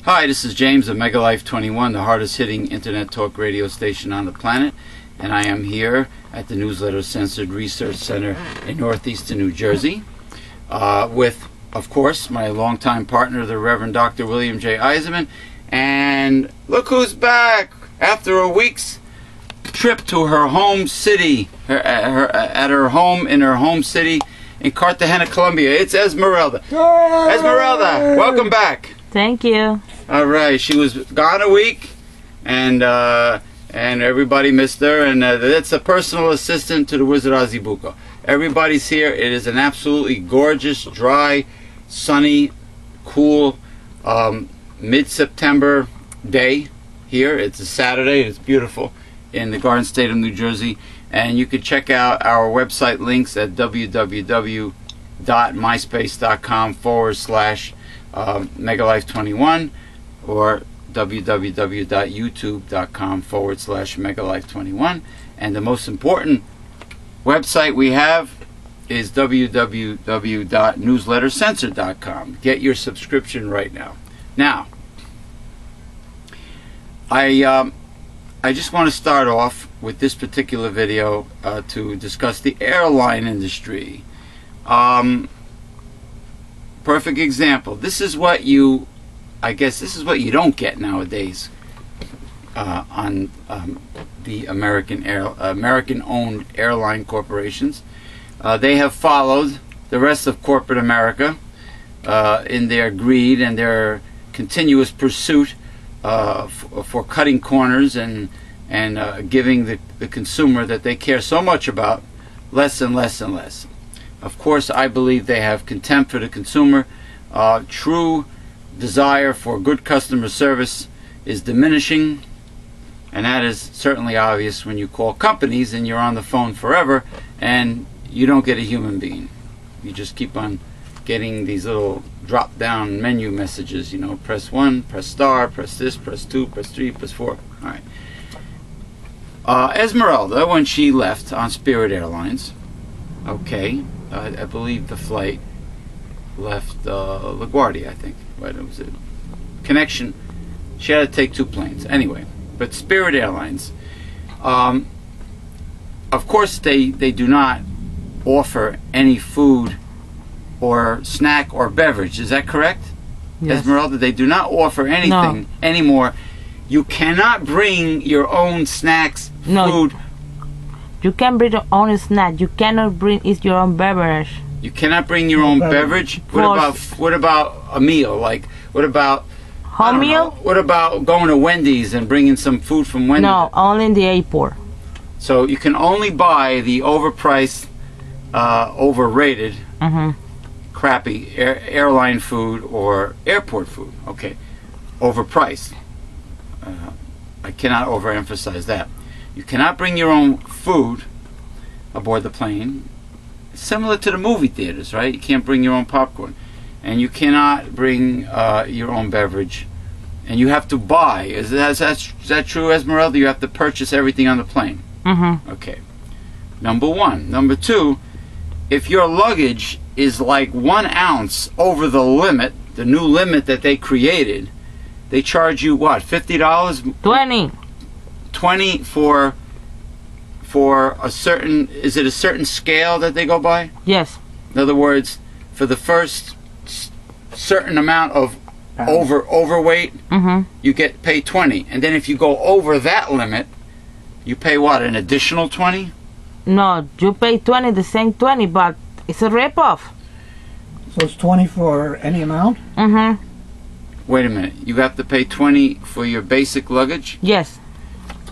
Hi, this is James of Megalife 21, the hardest hitting internet talk radio station on the planet, and I am here at the Newsletter Censored Research Center in northeastern New Jersey with, of course, my longtime partner, the Reverend Dr. William J. Eisenman. And look who's back after a week's trip to her home city, at her home in her home city in Cartagena, Colombia. It's Esmeralda. Yay! Esmeralda, welcome back. Thank you. All right, she was gone a week, and everybody missed her. And that's a personal assistant to the Wizard Azibuko. Everybody's here. It is an absolutely gorgeous, dry, sunny, cool mid-September day here. It's a Saturday. It's beautiful in the Garden State of New Jersey. And you can check out our website links at www.myspace.com/Megalife21 or www.youtube.com/Megalife21. And the most important website we have is www.newslettercensored.com. Get your subscription right now. Now, I just want to start off with this particular video to discuss the airline industry. Perfect example. This is what you, I guess this is what you don't get nowadays on the American-owned airline corporations. They have followed the rest of corporate America in their greed and their continuous pursuit for cutting corners and giving the consumer that they care so much about less and less and less. Of course, I believe they have contempt for the consumer. True desire for good customer service is diminishing, and that is certainly obvious when you call companies and you're on the phone forever and you don't get a human being. You just keep on getting these little drop-down menu messages, you know, press 1, press star, press this, press 2, press 3, press 4. All right. Esmeralda, when she left on Spirit Airlines, okay, I believe the flight left LaGuardia, I think. Right, it was a connection. She had to take 2 planes. Anyway, but Spirit Airlines, of course, they do not offer any food or snack or beverage. Is that correct? Yes. Esmeralda, they do not offer anything anymore. You cannot bring your own snacks, food. You can bring your own snack. You cannot bring your own beverage. You cannot bring your own beverage. What about a meal? Like what about a meal? What about going to Wendy's and bringing some food from Wendy's? No, only in the airport. So you can only buy the overpriced, overrated, crappy airline food or airport food. Okay, overpriced. I cannot overemphasize that. You cannot bring your own food aboard the plane. It's similar to the movie theaters, right? You can't bring your own popcorn. And you cannot bring your own beverage. And you have to buy. Is that true, Esmeralda? You have to purchase everything on the plane. Okay. Number one. Number two, if your luggage is like 1 ounce over the limit, the new limit that they created, they charge you what, $50? 20. 20 for a certain, is it a certain scale that they go by? Yes. In other words, for the first certain amount of overweight, you get paid 20. And then if you go over that limit, you pay what, an additional 20? No, you pay 20, the same 20, but it's a rip-off. So it's 20 for any amount? Wait a minute. You have to pay 20 for your basic luggage? Yes.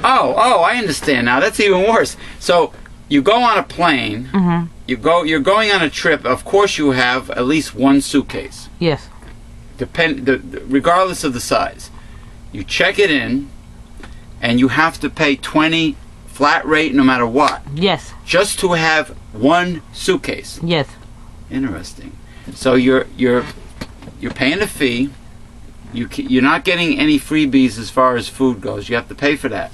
Oh, I understand now. That's even worse. So you go on a plane. You're going on a trip. Of course, you have at least 1 suitcase. Yes. Regardless of the size, you check it in, and you have to pay 20 flat rate no matter what. Yes. Just to have 1 suitcase. Yes. Interesting. So you're paying a fee. You're not getting any freebies as far as food goes. You have to pay for that.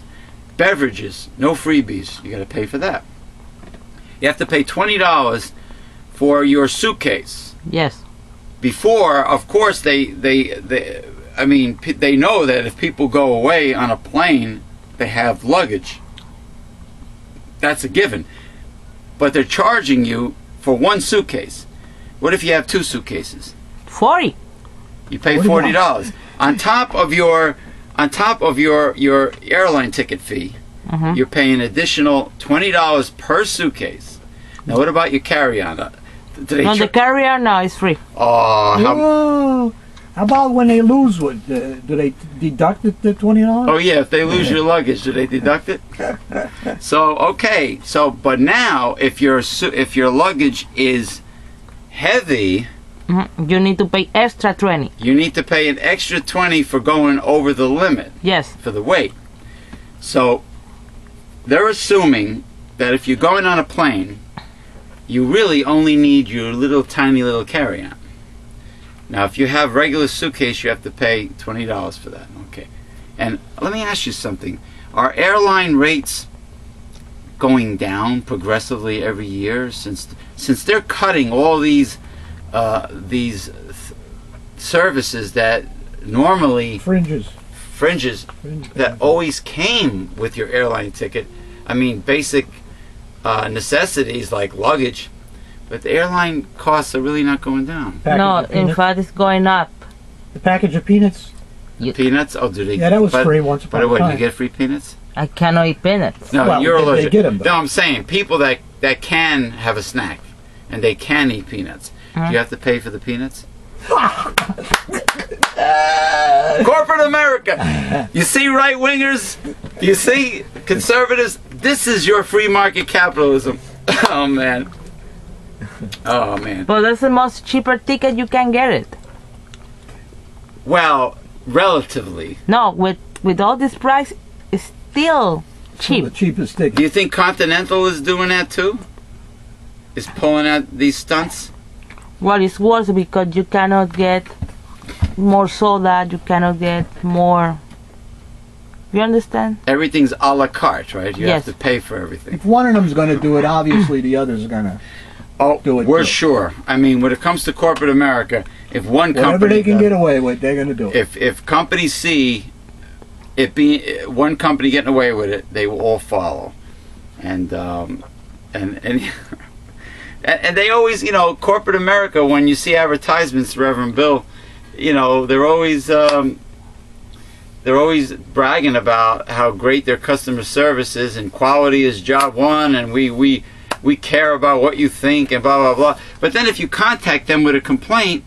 Beverages, no freebies. You got to pay for that. You have to pay $20 for your suitcase. Yes. Before, of course, they I mean, they know that if people go away on a plane, they have luggage. That's a given. But they're charging you for one suitcase. What if you have two suitcases? 40. You pay $40 on top of your airline ticket fee. You're paying additional $20 per suitcase. Now, what about your carry-on? No, the carry-on now is free. Oh, how about when they lose? What do they deduct it, the $20? Oh yeah, if they lose your luggage, do they deduct it? So okay, but now if your luggage is heavy, you need to pay extra 20. you need to pay an extra 20 for going over the limit. Yes. For the weight. So they're assuming that if you're going on a plane, you really only need your tiny little carry-on. Now, if you have regular suitcase, you have to pay $20 for that. Okay. And let me ask you something. Are airline rates going down progressively every year since they're cutting all these services that normally fringes that always came with your airline ticket? I mean, basic necessities like luggage. But the airline costs are really not going down. No, in fact, it's going up. The package of peanuts? Peanuts? Oh, do they? Yeah, that was free once upon a time. But what, you get free peanuts? I cannot eat peanuts. No, well, you're allergic. They get them, no, I'm saying people that can have a snack and they can eat peanuts. Do you have to pay for the peanuts? Corporate America. You see right-wingers? You see conservatives? This is your free market capitalism. Oh, man. Oh, man. But that's the most cheaper ticket you can get it. Well, relatively. No, with all this price, it's still cheap. The cheapest ticket. Do you think Continental is doing that too? Is pulling out these stunts? Well, it's worse because you cannot get more soda, you cannot get more... You understand? Everything's a la carte, right? You Yes. have to pay for everything. If one of them's going to do it, obviously the other's going to do it. We're too. sure. I mean, when it comes to corporate America, if one Whatever company they can get away with, they're going to do it. if companies see it being one company getting away with it, they will all follow. And and they always, corporate America, when you see advertisements, Reverend Bill, they're always bragging about how great their customer service is and quality is job one, and we care about what you think and blah blah blah. But then if you contact them with a complaint,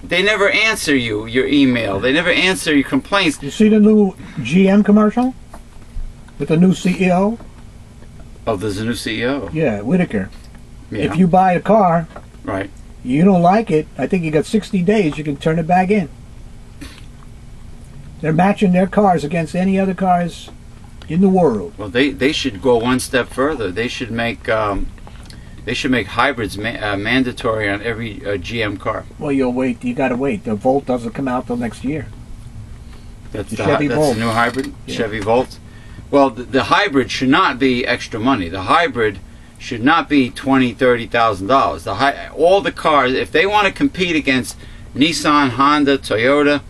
they never answer your email. They never answer your complaints. You see the new GM commercial with the new CEO? Oh, there's a new CEO. Yeah, Whitaker. Yeah. If you buy a car, Right. you don't like it, I think you got 60 days, you can turn it back in. They're matching their cars against any other cars in the world. Well, they should go one step further. They should make hybrids mandatory on every GM car. Well, you'll wait. You got to wait. The Volt doesn't come out till next year. That's The Chevy that's Volt. the new hybrid, Yeah. Chevy Volt. Well, the hybrid should not be extra money. The hybrid should not be $20,000-$30,000. All the cars, if they want to compete against Nissan, Honda, Toyota,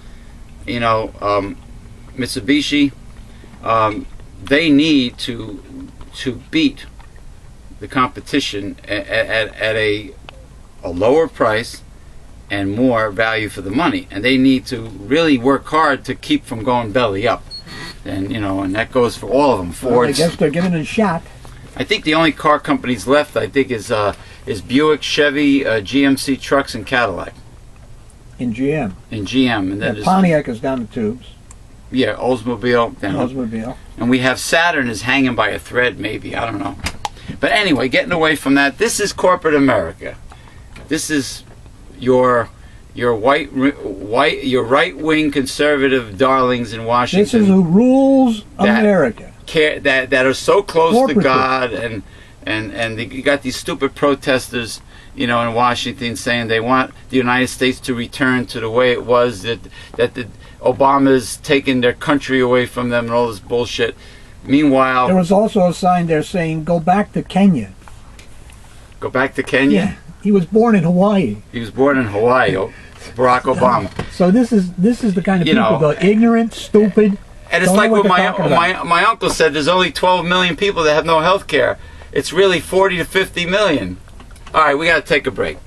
Mitsubishi, they need to beat the competition at a lower price and more value for the money, and they need to really work hard to keep from going belly up. And and that goes for all of them. Well, I Ford's. guess they're giving it a shot. I think the only car companies left, I think, is Buick, Chevy, GMC trucks, and Cadillac. In GM. And GM, and then And Pontiac is down the tubes. Oldsmobile. Then Oldsmobile. And we have Saturn is hanging by a thread, maybe, I don't know. But anyway, getting away from that, this is corporate America. This is your right-wing conservative darlings in Washington. This is who rules America. That are so close Corporate. to God, and you got these stupid protesters, in Washington saying they want the United States to return to the way it was, that the Obama's taking their country away from them and all this bullshit. Meanwhile, There was also a sign there saying, "Go back to Kenya." go back to Kenya. He was born in Hawaii. He was born in Hawaii. Barack Obama. So this is the kind of You people know, go ignorant, stupid. And it's don't like know what they're talking about. my uncle said. There's only 12 million people that have no health care. It's really 40 to 50 million. All right, we got to take a break.